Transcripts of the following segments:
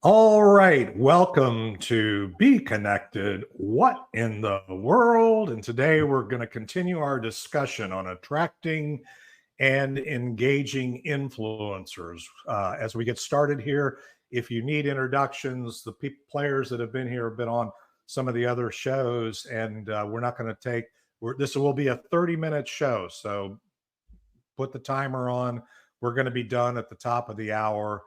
All right, welcome to Be Connected. What in the world? And today we're going to continue our discussion on attracting and engaging influencers. As we get started here, if you need introductions, the players that have been here have been on some of the other shows, and we're not going to take. This will be a 30-minute show, so put the timer on. We're going to be done at the top of the hour.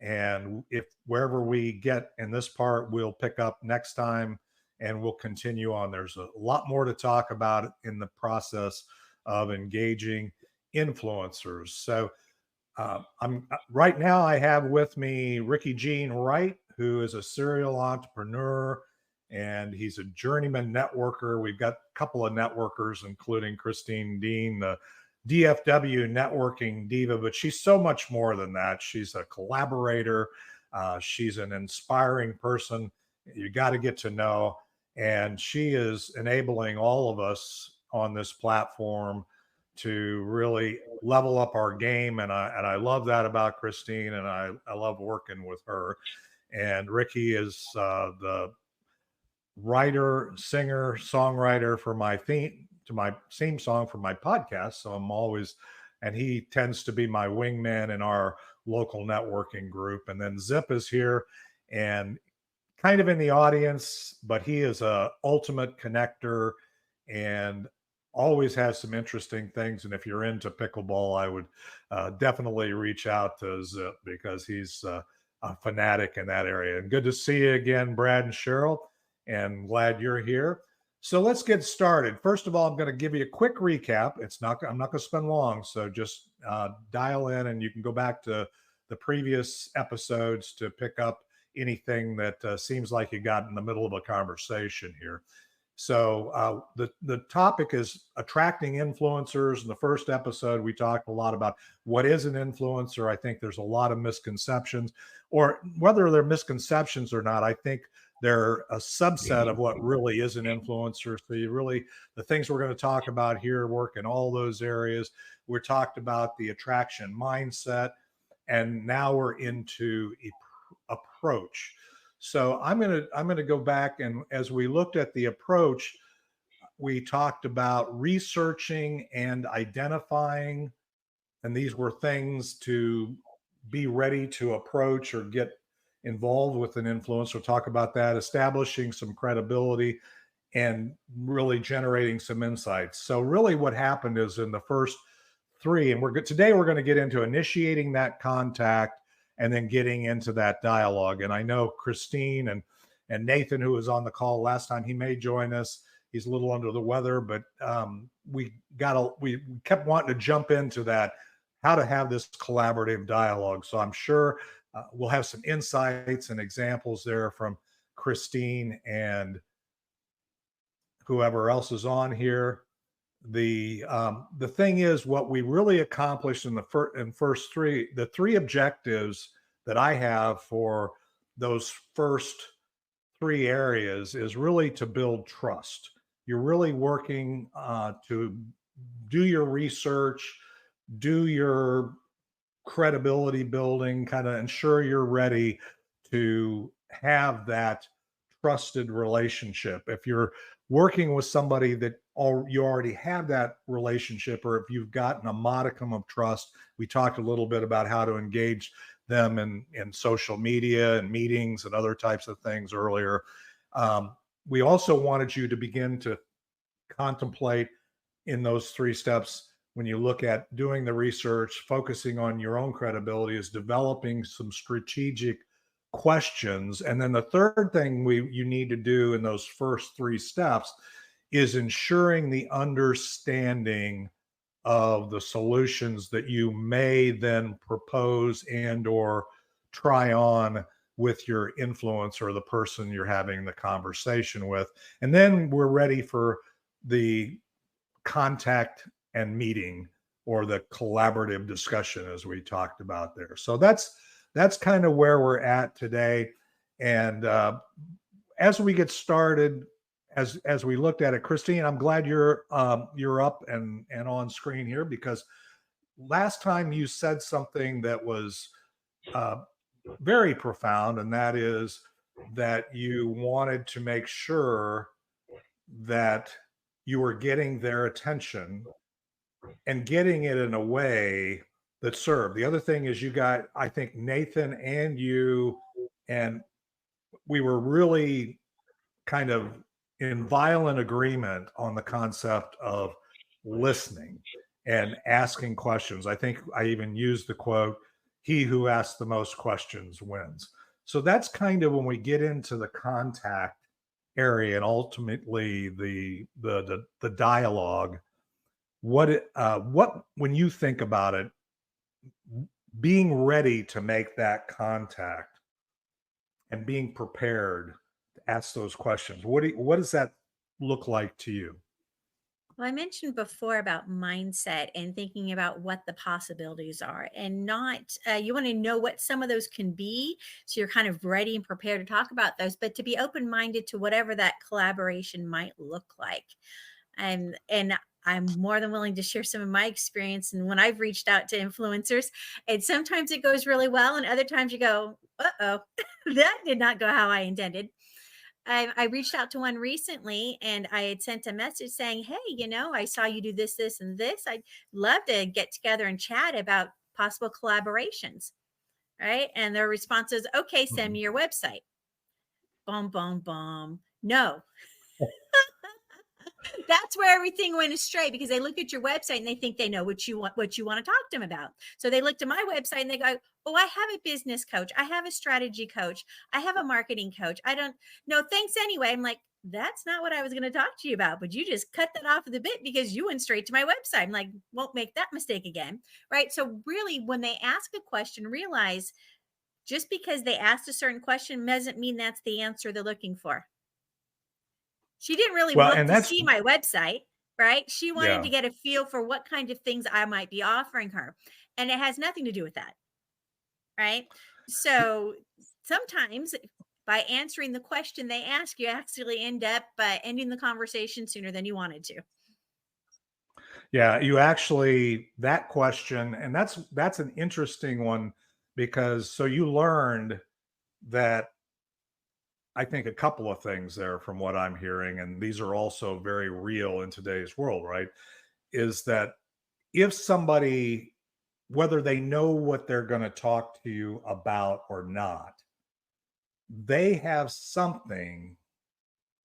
And if wherever we get in this part, we'll pick up next time and we'll continue on. There's a lot more to talk about in the process of engaging influencers. So I'm right now, I have with me Rickey Wright, who is a serial entrepreneur and he's a journeyman networker. We've got a couple of networkers, including Deane, the DFW networking diva, but she's so much more than that. She's a collaborator. She's an inspiring person. You got to get to know. And she is enabling all of us on this platform to really level up our game. And I love that about Christine, and I love working with her. And Rickey is the writer, singer, songwriter for my theme song for my podcast. So I'm always, and he tends to be my wingman in our local networking group. And then Zip is here and kind of in the audience, but he is a ultimate connector and always has some interesting things. And if you're into pickleball, I would definitely reach out to Zip because he's a fanatic in that area. And good to see you again, Brad and Cheryl, and glad you're here. So let's get started. First of all, I'm going to give you a quick recap. I'm not going to spend long, so just dial in, and you can go back to the previous episodes to pick up anything that seems like you got in the middle of a conversation here. So the topic is attracting influencers. In the first episode, we talked a lot about what is an influencer. I think there's a lot of misconceptions, or whether they're misconceptions or not, I think they're a subset of what really is an influencer. So the things we're going to talk about here work in all those areas. We talked about the attraction mindset, and now we're into approach. So I'm going to go back, and as we looked at the approach, we talked about researching and identifying, and these were things to be ready to approach or get involved with an influencer. We'll talk about that, establishing some credibility and really generating some insights. So really what happened is in the first three, and today we're going to get into initiating that contact and then getting into that dialogue. And I know Christine and Nathan, who was on the call last time, he may join us. He's a little under the weather, but we kept wanting to jump into that, how to have this collaborative dialogue. So I'm sure we'll have some insights and examples there from Christine and whoever else is on here. The thing is, what we really accomplished in the three objectives that I have for those first three areas is really to build trust. You're really working to do your research, do your credibility building, kind of ensure you're ready to have that trusted relationship. If you're working with somebody that you already have that relationship, or if you've gotten a modicum of trust, we talked a little bit about how to engage them in social media and meetings and other types of things earlier. We also wanted you to begin to contemplate in those three steps, when you look at doing the research, focusing on your own credibility, is developing some strategic questions. And then the third thing you need to do in those first three steps is ensuring the understanding of the solutions that you may then propose and or try on with your influencer or the person you're having the conversation with. And then we're ready for the contact and meeting, or the collaborative discussion, as we talked about there. So that's kind of where we're at today. And as we get started, as we looked at it, Christine, I'm glad you're up and on screen here, because last time you said something that was very profound, and that is that you wanted to make sure that you were getting their attention and getting it in a way that served. The other thing is you got, I think, Nathan and you, and we were really kind of in violent agreement on the concept of listening and asking questions. I think I even used the quote, he who asks the most questions wins. So that's kind of when we get into the contact area and ultimately the dialogue. What when you think about it, being ready to make that contact and being prepared to ask those questions, what does that look like to you? Well, I mentioned before about mindset and thinking about what the possibilities are, and not, you want to know what some of those can be. So you're kind of ready and prepared to talk about those, but to be open minded to whatever that collaboration might look like. And I'm more than willing to share some of my experience. And when I've reached out to influencers, and sometimes it goes really well, and other times you go, uh oh, that did not go how I intended. I reached out to one recently and I had sent a message saying, hey, I saw you do this, this, and this. I'd love to get together and chat about possible collaborations. Right. And their response is, okay, send Mhm. me your website. Boom, boom, boom. No, that's where everything went astray, because they look at your website and they think they know what you want to talk to them about. So they look to my website and they go, oh, I have a business coach, I have a strategy coach, I have a marketing coach, I don't know, thanks anyway. I'm like, that's not what I was going to talk to you about, but you just cut that off of the bit because you went straight to my website. I'm like, won't make that mistake again. Right. So really, when they ask a question, realize just because they asked a certain question doesn't mean that's the answer they're looking for. She didn't really Well, look and to that's, see my website, right? She wanted yeah. to get a feel for what kind of things I might be offering her. And it has nothing to do with that, right? So sometimes by answering the question they ask, you actually end up ending the conversation sooner than you wanted to. Yeah, you actually, that question, and that's an interesting one, because so you learned that, I think, a couple of things there from what I'm hearing, and these are also very real in today's world, right? Is that if somebody, whether they know what they're going to talk to you about or not, they have something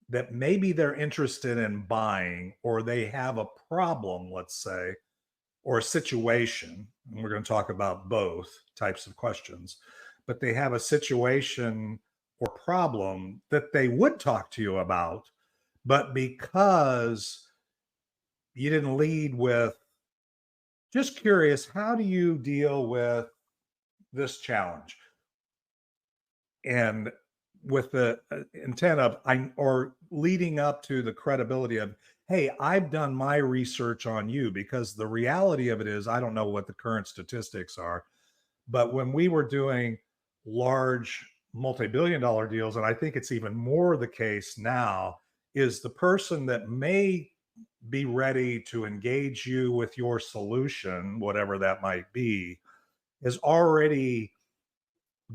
that maybe they're interested in buying, or they have a problem, let's say, or a situation. And we're going to talk about both types of questions, but they have a situation or problem that they would talk to you about, but because you didn't lead with, just curious, how do you deal with this challenge? And with the intent of, I, or leading up to the credibility of, hey, I've done my research on you, because the reality of it is, I don't know what the current statistics are, but when we were doing large multi-billion dollar deals, and I think it's even more the case now, is the person that may be ready to engage you with your solution, whatever that might be, is already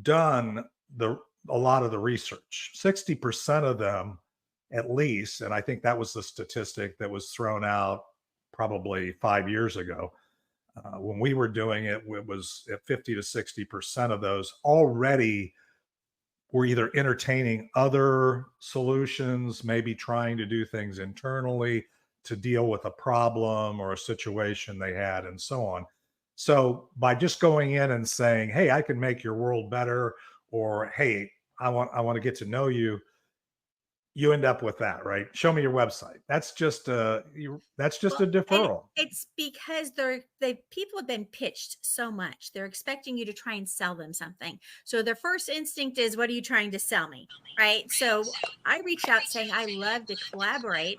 done the a lot of the research. 60% of them, at least, and I think that was the statistic that was thrown out probably 5 years ago. When we were doing it, it was at 50 to 60% of those already were either entertaining other solutions, maybe trying to do things internally to deal with a problem or a situation they had, and so on. So by just going in and saying, "Hey, I can make your world better," or "Hey, I want to get to know you," you end up with that, right? Show me your website. That's just Well, a and deferral. it's because they people have been pitched so much. They're expecting you to try and sell them something. So their first instinct is, what are you trying to sell me? Right? So I reached out saying I love to collaborate.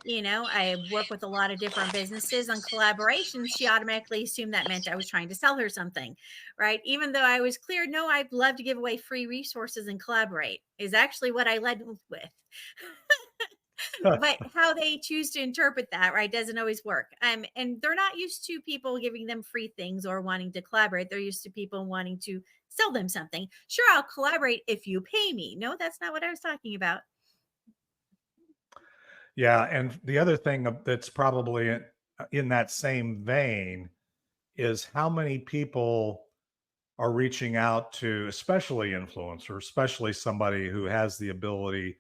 I work with a lot of different businesses on collaborations. She automatically assumed that meant I was trying to sell her something, right? Even though I was clear, no, I'd love to give away free resources and collaborate, is actually what I led with. But how they choose to interpret that, right, doesn't always work. And they're not used to people giving them free things or wanting to collaborate. They're used to people wanting to sell them something. Sure, I'll collaborate if you pay me. No, that's not what I was talking about. Yeah, and the other thing that's probably in that same vein is how many people are reaching out to, especially influencers, especially somebody who has the ability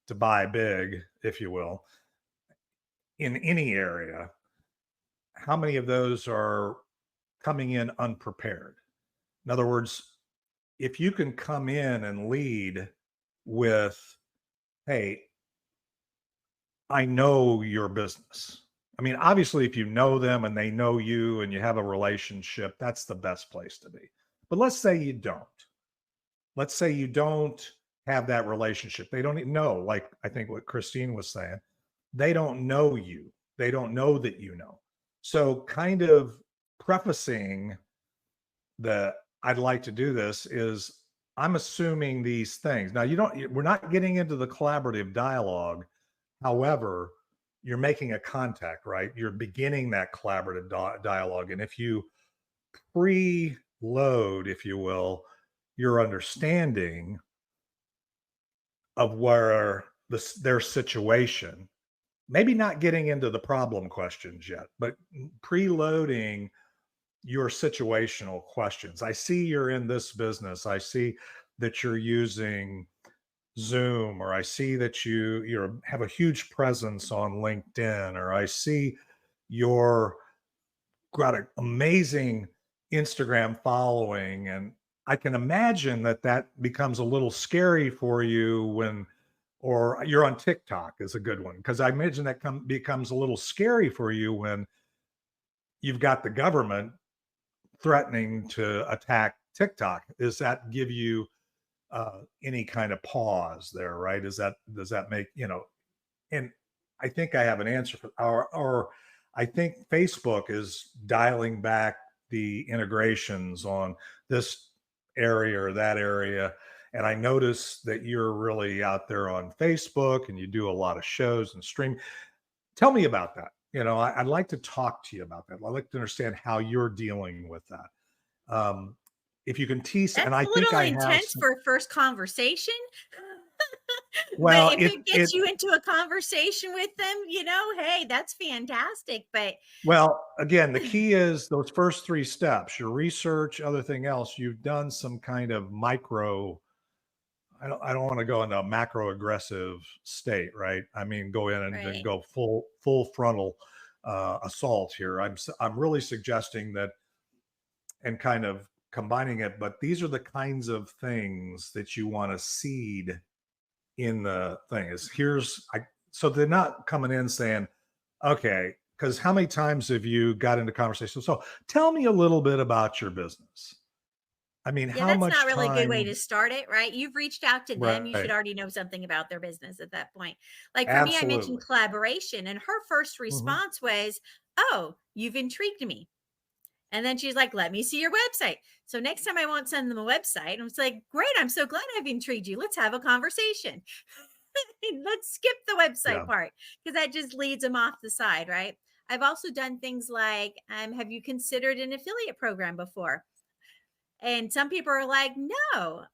to buy big, if you will, in any area. How many of those are coming in unprepared? In other words, if you can come in and lead with, hey, I know your business. I mean, obviously, if you know them and they know you and you have a relationship, that's the best place to be. But let's say you don't. Let's say you don't have that relationship. They don't even know, like I think what Christine was saying, they don't know you. They don't know that you know. So, kind of prefacing the I'd like to do this is I'm assuming these things. Now, we're not getting into the collaborative dialogue. However, you're making a contact, right? You're beginning that collaborative dialogue. And if you preload, if you will, your understanding of where their situation, maybe not getting into the problem questions yet, but preloading your situational questions. I see you're in this business. I see that you're using Zoom, or I see that you have a huge presence on LinkedIn, or I see you're got an amazing Instagram following. And I can imagine that becomes a little scary for you or you're on TikTok is a good one, because I imagine that becomes a little scary for you when you've got the government threatening to attack TikTok. Does that give you any kind of pause there, right? Does that make, and I think I have an answer for, or I think Facebook is dialing back the integrations on this area or that area. And I notice that you're really out there on Facebook and you do a lot of shows and stream. Tell me about that. I'd like to talk to you about that. I'd like to understand how you're dealing with that. If you can tease, and That's I a think little I have intense some, for a first conversation. But well, if it gets you into a conversation with them, hey, that's fantastic. But well, again, the key is those first three steps, your research, other thing else, you've done some kind of micro, I don't want to go into a macro aggressive state, right? I mean, go in and then right. go full frontal assault here. I'm really suggesting that, and kind of combining it, but these are the kinds of things that you want to seed in the thing. So they're not coming in saying, okay, because how many times have you got into conversation? So tell me a little bit about your business. I mean, Yeah, how that's not much really a good way time? to start it, right? You've reached out to them. You should Right. already know something about their business at that point. Like for me, I mentioned Absolutely. collaboration, and her first Mhm. response was, "Oh, you've intrigued me." And then she's like, "Let me see your website." So next time I won't send them a website. I was like, "Great, I'm so glad I've intrigued you. Let's have a conversation." Let's skip the website Yeah. part because that just leads them off the side, right? I've also done things like, have you considered an affiliate program before? And some people are like, no,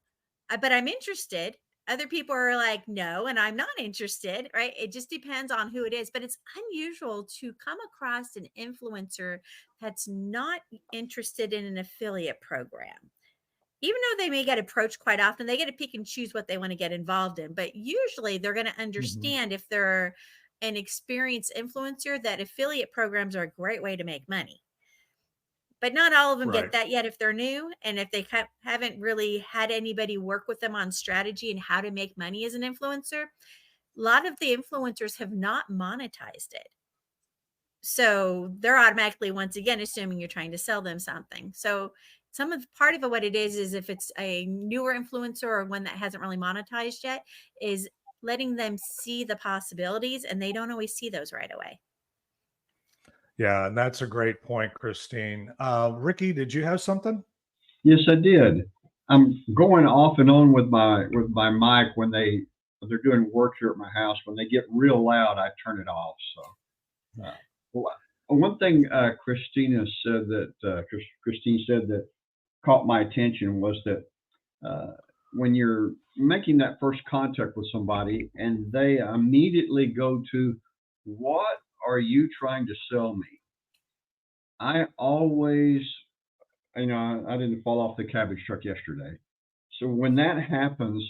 but I'm interested. Other people are like, no, and I'm not interested, right? It just depends on who it is. But it's unusual to come across an influencer that's not interested in an affiliate program. Even though they may get approached quite often, they get to pick and choose what they want to get involved in. But usually they're going to Mhm. understand, if they're an experienced influencer, that affiliate programs are a great way to make money. But not all of them get Right. that yet if they're new, and if they haven't really had anybody work with them on strategy and how to make money as an influencer. A lot of the influencers have not monetized it. So they're automatically, once again, assuming you're trying to sell them something. So part of it, what it is if it's a newer influencer or one that hasn't really monetized yet, is letting them see the possibilities, and they don't always see those right away. Yeah, and that's a great point, Christine. Rickey, did you have something? Yes, I did. I'm going off and on with my mic when they're doing work here at my house. When they get real loud, I turn it off. So, well, one thing Christine said that caught my attention was that when you're making that first contact with somebody and they immediately go to, what are you trying to sell me? I always, I didn't fall off the cabbage truck yesterday. So when that happens,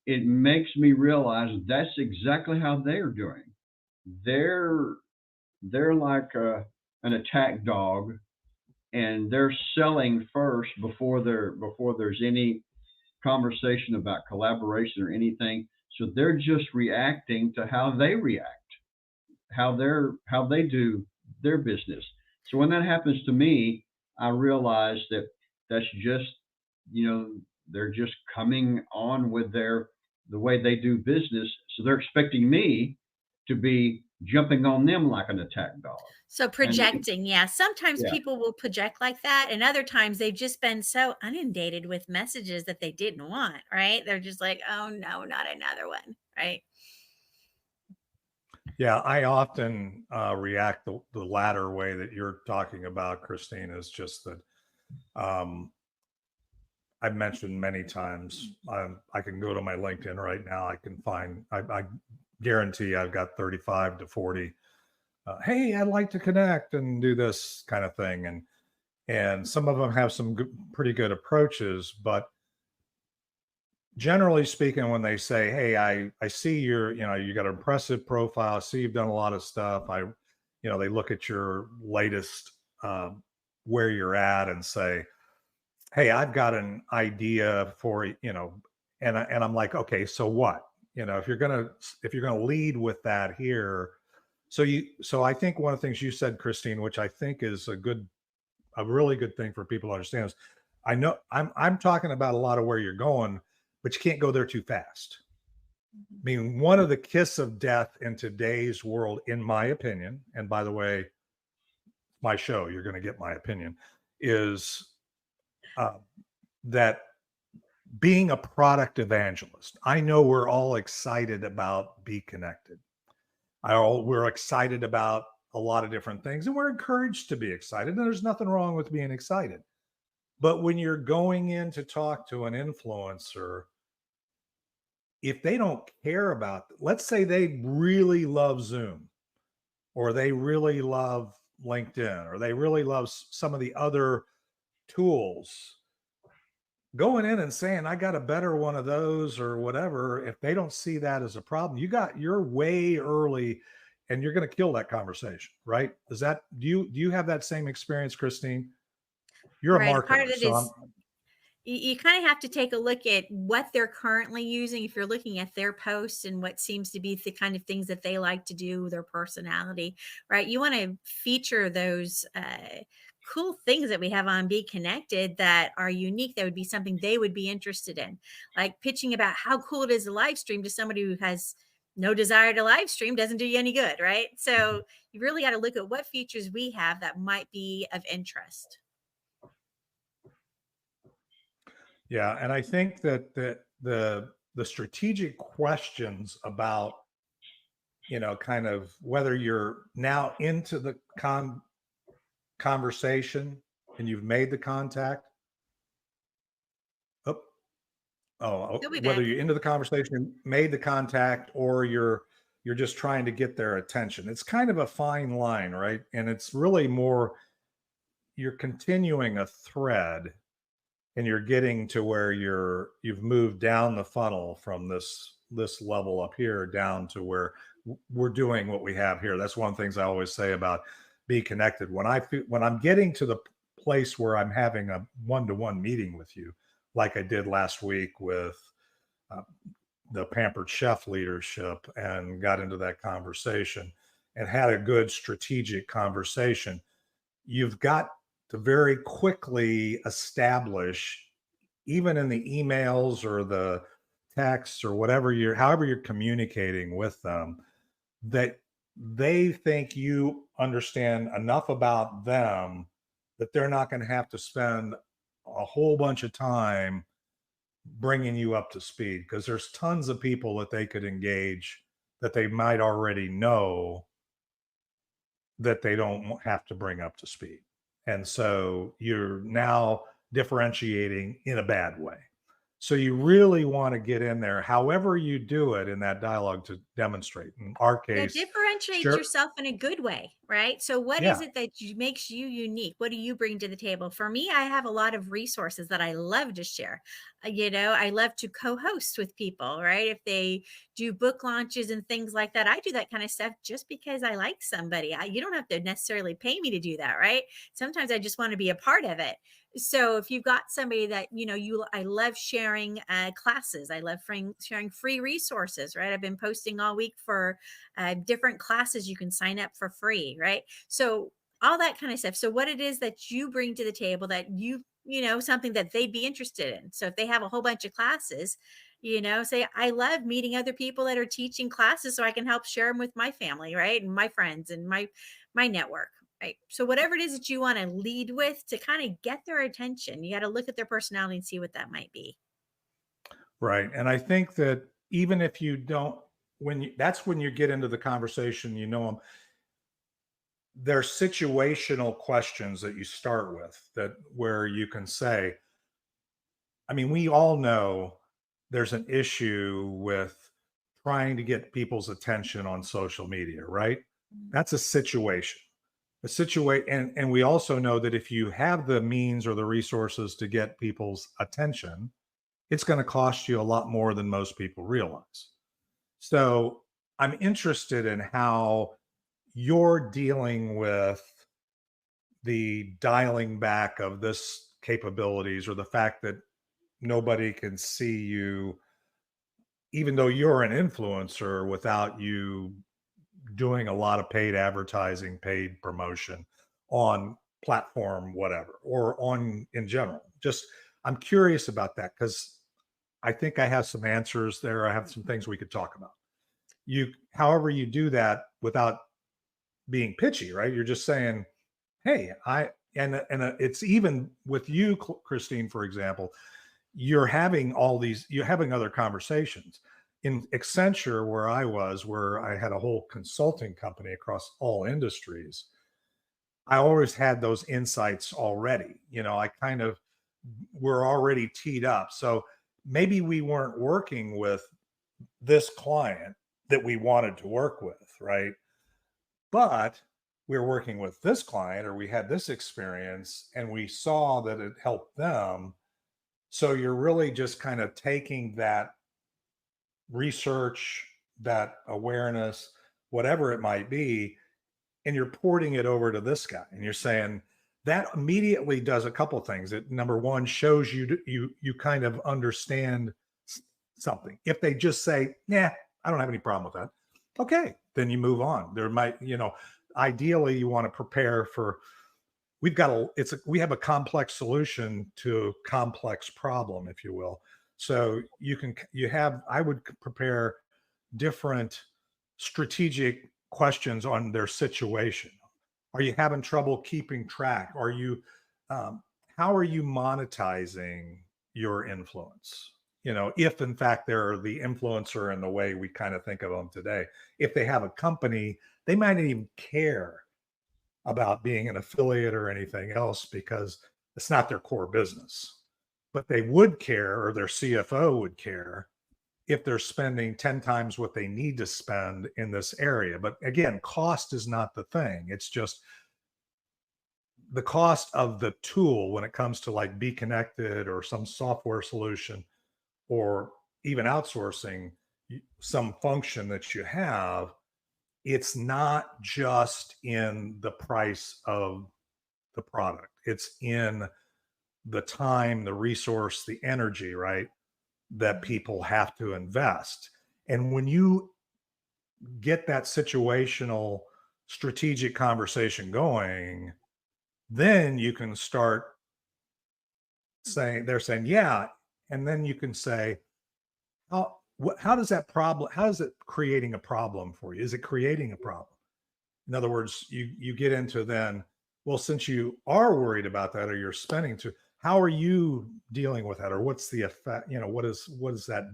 it makes me realize that's exactly how they're doing. They're like an attack dog, and they're selling first before there's any conversation about collaboration or anything. So they're just reacting to how they react, how they do their business. So when that happens to me, I realize that that's just, they're just coming on with the way they do business. So they're expecting me to be jumping on them like an attack dog. So projecting, yeah. Sometimes Yeah. people will project like that, and other times they've just been so inundated with messages that they didn't want, right? They're just like, oh no, not another one, right? Yeah, I often react the latter way that you're talking about, Christine, is just that I've mentioned many times, I can go to my LinkedIn right now. I can find, I guarantee I've got 35 to 40. Hey, I'd like to connect and do this kind of thing. And some of them have some pretty good approaches, but generally speaking, when they say, hey, I see you got an impressive profile. I see you've done a lot of stuff. They look at your latest, where you're at and say, hey, I've got an idea for, and I'm like, okay, so what? If you're going to lead with that here. So I think one of the things you said, Christine, which I think is a really good thing for people to understand is, I know I'm talking about a lot of where you're going, but you can't go there too fast. I mean, one of the kiss of death in today's world, in my opinion, and by the way, my show, you're going to get my opinion, is that being a product evangelist. I know we're all excited about BeeKonnected. We're excited about a lot of different things, and we're encouraged to be excited. And there's nothing wrong with being excited. But when you're going in to talk to an influencer, if they don't care about, let's say they really love Zoom, or they really love LinkedIn, or they really love some of the other tools, going in and saying, I got a better one of those or whatever, if they don't see that as a problem, you're way early and you're going to kill that conversation, right? Do you have that same experience, Christine? You're Right. a marketer. Part of it is you kind of have to take a look at what they're currently using. If you're looking at their posts and what seems to be the kind of things that they like to do, their personality, right? You want to feature those cool things that we have on BeeKonnected that are unique, that would be something they would be interested in. Like pitching about how cool it is to live stream to somebody who has no desire to live stream doesn't do you any good, right? So you really got to look at what features we have that might be of interest. Yeah, and I think that the strategic questions about, kind of whether you're now into the conversation and you've made the contact. Whether you're into the conversation, made the contact, or you're just trying to get their attention. It's kind of a fine line, right? And it's really more, you're continuing a thread, and you're getting to where you've moved down the funnel from this level up here down to where we're doing what we have here. That's one of the things I always say about BeeKonnected. When I'm getting to the place where I'm having a one-to-one meeting with you, like I did last week with the Pampered Chef leadership, and got into that conversation and had a good strategic conversation, you've got to very quickly establish, even in the emails or the texts or however you're communicating with them, that they think you understand enough about them that they're not going to have to spend a whole bunch of time bringing you up to speed, because there's tons of people that they could engage that they might already know that they don't have to bring up to speed. And so you're now differentiating in a bad way. So you really want to get in there, however you do it in that dialogue, to demonstrate. In our Yeah, case, differentiate sure, yourself in a good way, right? So what is yeah, it that makes you unique? What do you bring to the table? For me, I have a lot of resources that I love to share. I love to co-host with people, right? If they do book launches and things like that, I do that kind of stuff just because I like somebody. You don't have to necessarily pay me to do that, right? Sometimes I just want to be a part of it. So if you've got somebody that, I love sharing classes. I love sharing free resources, right? I've been posting all week for different classes you can sign up for free, right? So all that kind of stuff. So what it is that you bring to the table that something that they'd be interested in. So if they have a whole bunch of classes, say, I love meeting other people that are teaching classes so I can help share them with my family, right? And my friends and my network. Right. So whatever it is that you want to lead with to kind of get their attention, you got to look at their personality and see what that might be. right. And I think that even if you don't, that's when you get into the conversation, them, there's situational questions that you start with, that where you can say, I mean, we all know there's an issue with trying to get people's attention on social media, right? That's a situation. And we also know that if you have the means or the resources to get people's attention, it's going to cost you a lot more than most people realize. So I'm interested in how you're dealing with the dialing back of this capabilities, or the fact that nobody can see you, even though you're an influencer, without you doing a lot of paid advertising, paid promotion on platform, whatever, or on in general. Just, I'm curious about that, because I think I have some answers there. I have some things we could talk about. However you do that without being pitchy, right? You're just saying, hey, it's even with you, Christine, for example, you're having other conversations. In Accenture, where I had a whole consulting company across all industries, I always had those insights already. I kind of were already teed up. So maybe we weren't working with this client that we wanted to work with, right? But we were working with this client, or we had this experience, and we saw that it helped them. So you're really just kind of taking that research, that awareness, whatever it might be, and you're porting it over to this guy, and you're saying that immediately does a couple of things. It, number one, shows you kind of understand something. If they just say, "Yeah, I don't have any problem with that," okay, then you move on. There might, ideally you want to prepare for, we have a complex solution to a complex problem, if you will. So I would prepare different strategic questions on their situation. Are you having trouble keeping track? How are you monetizing your influence? If in fact they're the influencer in the way we kind of think of them today. If they have a company, they might not even care about being an affiliate or anything else, because it's not their core business. But they would care, or their CFO would care, if they're spending 10 times what they need to spend in this area. But again, cost is not the thing. It's just the cost of the tool when it comes to like BeeKonnected or some software solution, or even outsourcing some function that you have. It's not just in the price of the product. It's in the time, the resource, the energy, right, that people have to invest. And when you get that situational strategic conversation going, then you can start saying, they're saying, yeah. And then you can say, how does it creating a problem for you? Is it creating a problem? In other words, you get into then, well, since you are worried about that, or you're spending how are you dealing with that? Or what's the effect? What is that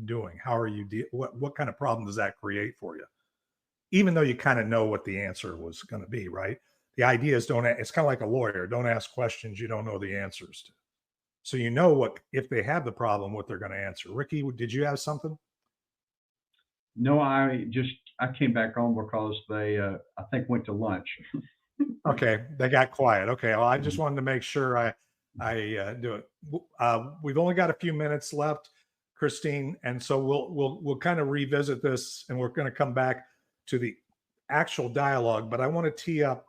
doing? How are you, what kind of problem does that create for you? Even though you kind of know what the answer was going to be, right? The idea is it's kind of like a lawyer. Don't ask questions you don't know the answers to. So you know what, if they have the problem, what they're going to answer. Rickey, did you have something? No, I came back on because they I think went to lunch. Okay, they got quiet. Okay, well, I just wanted to make sure I do it. We've only got a few minutes left, Christine, and so we'll kind of revisit this, and we're going to come back to the actual dialogue. But I want to tee up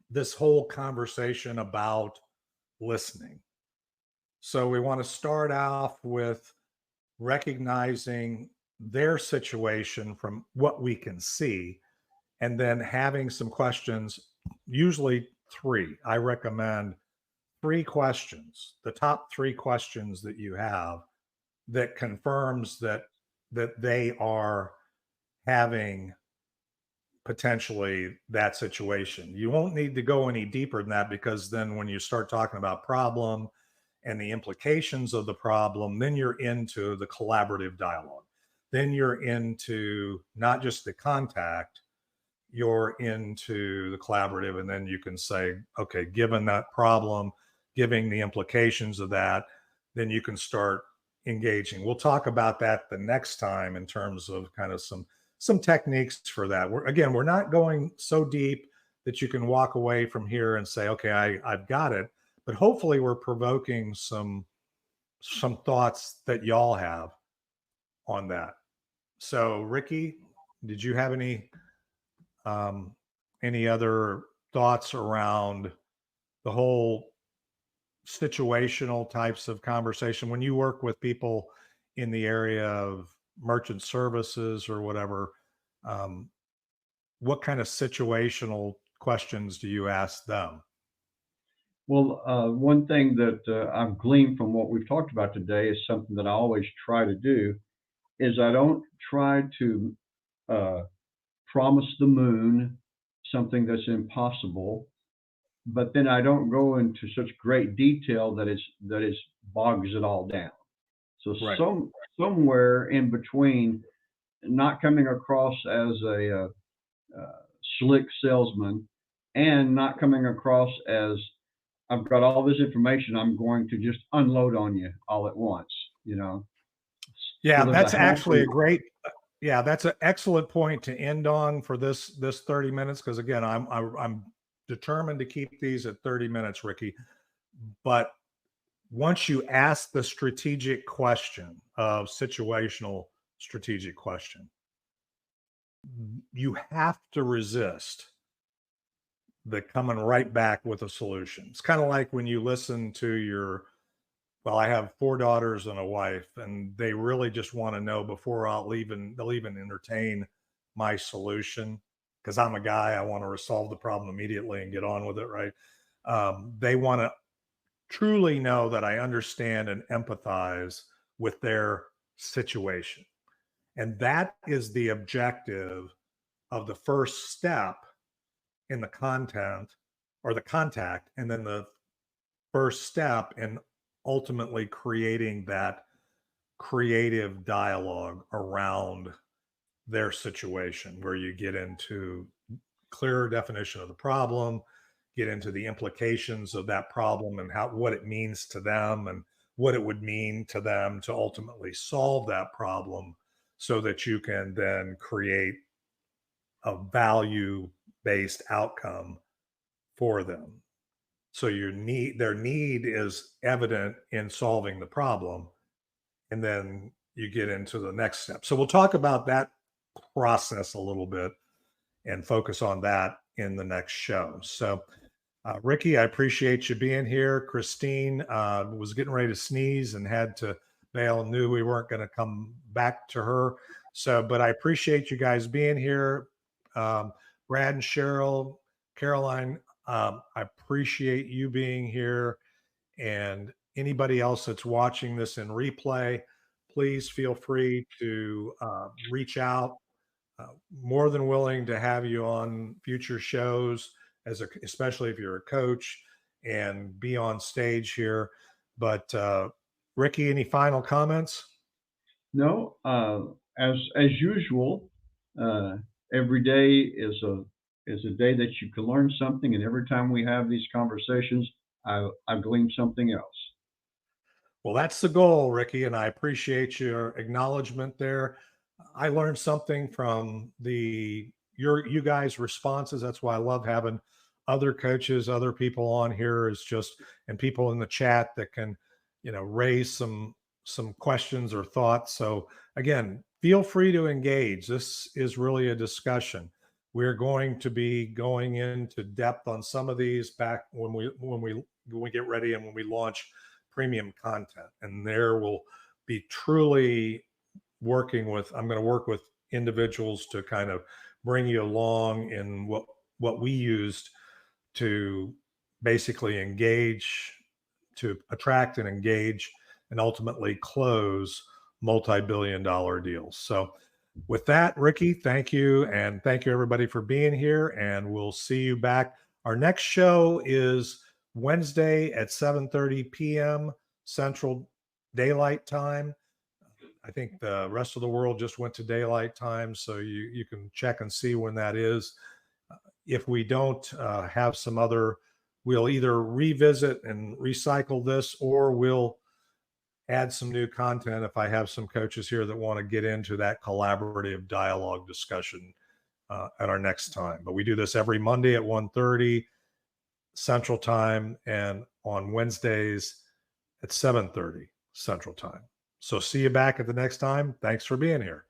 this whole conversation about listening. So we want to start off with recognizing their situation from what we can see, and then having some questions, usually three. I recommend three questions, the top three questions that you have that confirms that they are having potentially that situation. You won't need to go any deeper than that, because then when you start talking about problem and the implications of the problem, then you're into the collaborative dialogue. Then you're into not just the contact, you're into the collaborative. And then you can say, okay, given that problem, giving the implications of that, then you can start engaging. We'll talk about that the next time in terms of kind of some techniques for that. We're not going so deep that you can walk away from here and say, okay, I've got it. But hopefully we're provoking some thoughts that y'all have on that. So Rickey, did you have any other thoughts around the whole situational types of conversation when you work with people in the area of merchant services or whatever? What kind of situational questions do you ask them? Well, one thing that I've gleaned from what we've talked about today is something that I always try to do is I don't try to uh, promise the moon something that's impossible, but then I don't go into such great detail that it bogs it all down. So Right. somewhere in between, not coming across as a slick salesman and not coming across as I've got all this information I'm going to just unload on you all at once, you know. Yeah, So there's that's a actually healthy, a great. Yeah, that's an excellent point to end on for this 30 minutes, because again, I'm determined to keep these at 30 minutes, Rickey. But once you ask the strategic question of situational strategic question, you have to resist the coming right back with a solution. It's kind of like when you listen to your, well, I have 4 daughters and a wife, and they really just want to know before they'll even entertain my solution, because I'm a guy, I want to resolve the problem immediately and get on with it, right? They want to truly know that I understand and empathize with their situation. And that is the objective of the first step in the content or the contact, and then the first step in ultimately creating that creative dialogue around their situation, where you get into clearer definition of the problem, get into the implications of that problem and what it means to them, and what it would mean to them to ultimately solve that problem, so that you can then create a value based outcome for them. So their need is evident in solving the problem, and then you get into the next step. So we'll talk about that process a little bit and focus on that in the next show. So Rickey, I appreciate you being here. Christine was getting ready to sneeze and had to bail, and knew we weren't going to come back to her. So, but I appreciate you guys being here. Brad and Cheryl, Caroline, I appreciate you being here. And anybody else that's watching this in replay, please feel free to reach out. More than willing to have you on future shows, especially if you're a coach, and be on stage here. But Rickey, any final comments? no, as usual, every day is a day that you can learn something, and every time we have these conversations, I glean something else. Well, that's the goal, Rickey, and I appreciate your acknowledgement there. I learned something from you guys' responses. That's why I love having other coaches, other people on here, is just, and people in the chat that can, raise some questions or thoughts. So again, feel free to engage. This is really a discussion. We're going to be going into depth on some of these back when we get ready and when we launch premium content, and there will be truly I'm going to work with individuals to kind of bring you along in what we used to basically engage, to attract and engage, and ultimately close multi-billion-dollar deals. So with that, Rickey, thank you. And thank you everybody for being here, and we'll see you back. Our next show is Wednesday at 7:30 p.m. Central Daylight Time. I think the rest of the world just went to daylight time, so you can check and see when that is. If we don't have some other, we'll either revisit and recycle this, or we'll add some new content if I have some coaches here that want to get into that collaborative dialogue discussion at our next time. But we do this every Monday at 1:30 Central Time, and on Wednesdays at 7:30 Central Time. So see you back at the next time. Thanks for being here.